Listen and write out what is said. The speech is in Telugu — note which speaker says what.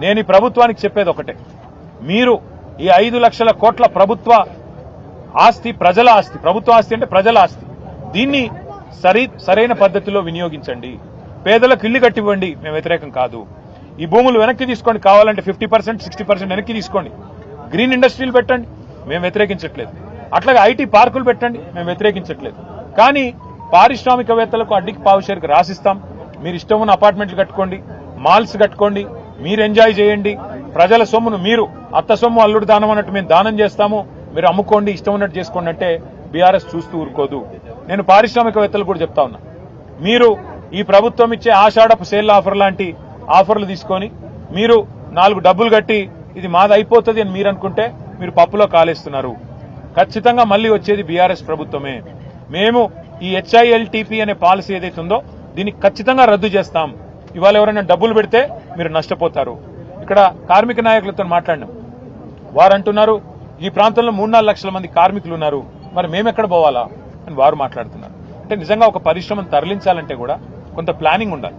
Speaker 1: నేను ఈ ప్రభుత్వానికి చెప్పేది ఒకటే, మీరు ఈ 5 లక్షల కోట్ల ప్రభుత్వ ఆస్తి ప్రజల ఆస్తి, ప్రభుత్వ ఆస్తి అంటే ప్రజల ఆస్తి, దీన్ని సరైన పద్ధతిలో వినియోగించండి. పేదలకు ఇల్లు కట్టివ్వండి, మేము వ్యతిరేకం కాదు. ఈ భూములు వెనక్కి తీసుకోండి, కావాలంటే 50%, 60% వెనక్కి తీసుకోండి. గ్రీన్ ఇండస్ట్రీలు పెట్టండి, మేము వ్యతిరేకించట్లేదు. అట్లాగే ఐటీ పార్కులు పెట్టండి, మేము వ్యతిరేకించట్లేదు. కానీ పారిశ్రామికవేత్తలకు అడ్డికి పావుషేరుకు రాసిస్తాం. మీరు ఇష్టం ఉన్న అపార్ట్మెంట్లు కట్టుకోండి, మాల్స్ కట్టుకోండి, మీరు ఎంజాయ్ చేయండి. ప్రజల సొమ్మును మీరు అత్త సొమ్ము అల్లుడు దానం అన్నట్టు మేము దానం చేస్తాము, మీరు అమ్ముకోండి, ఇష్టం ఉన్నట్టు చేసుకోండి అంటే బీఆర్ఎస్ చూస్తూ ఊరుకోదు. నేను పారిశ్రామికవేత్తలు కూడా చెప్తా ఉన్నా, మీరు ఈ ప్రభుత్వం ఇచ్చే ఆషాఢపు సేల్ ఆఫర్ లాంటి ఆఫర్లు తీసుకొని మీరు 4 డబ్బులు కట్టి ఇది మాది అయిపోతుంది అని మీరు అనుకుంటే మీరు పప్పులో కాలేస్తున్నారు. ఖచ్చితంగా మళ్లీ వచ్చేది బీఆర్ఎస్ ప్రభుత్వమే. మేము ఈ HILTP అనే పాలసీ ఏదైతే ఉందో దీన్ని ఖచ్చితంగా రద్దు చేస్తాం. ఇవాళ ఎవరైనా డబ్బులు పెడితే మీరు నష్టపోతారు. ఇక్కడ కార్మిక నాయకులతో మాట్లాడినాం, వారు అంటున్నారు ఈ ప్రాంతంలో 3-4 లక్షల మంది కార్మికులు ఉన్నారు, మరి మేమెక్కడ పోవాలా అని వారు మాట్లాడుతున్నారు. అంటే నిజంగా ఒక పరిశ్రమను తరలించాలంటే కూడా కొంత ప్లానింగ్ ఉండాలి.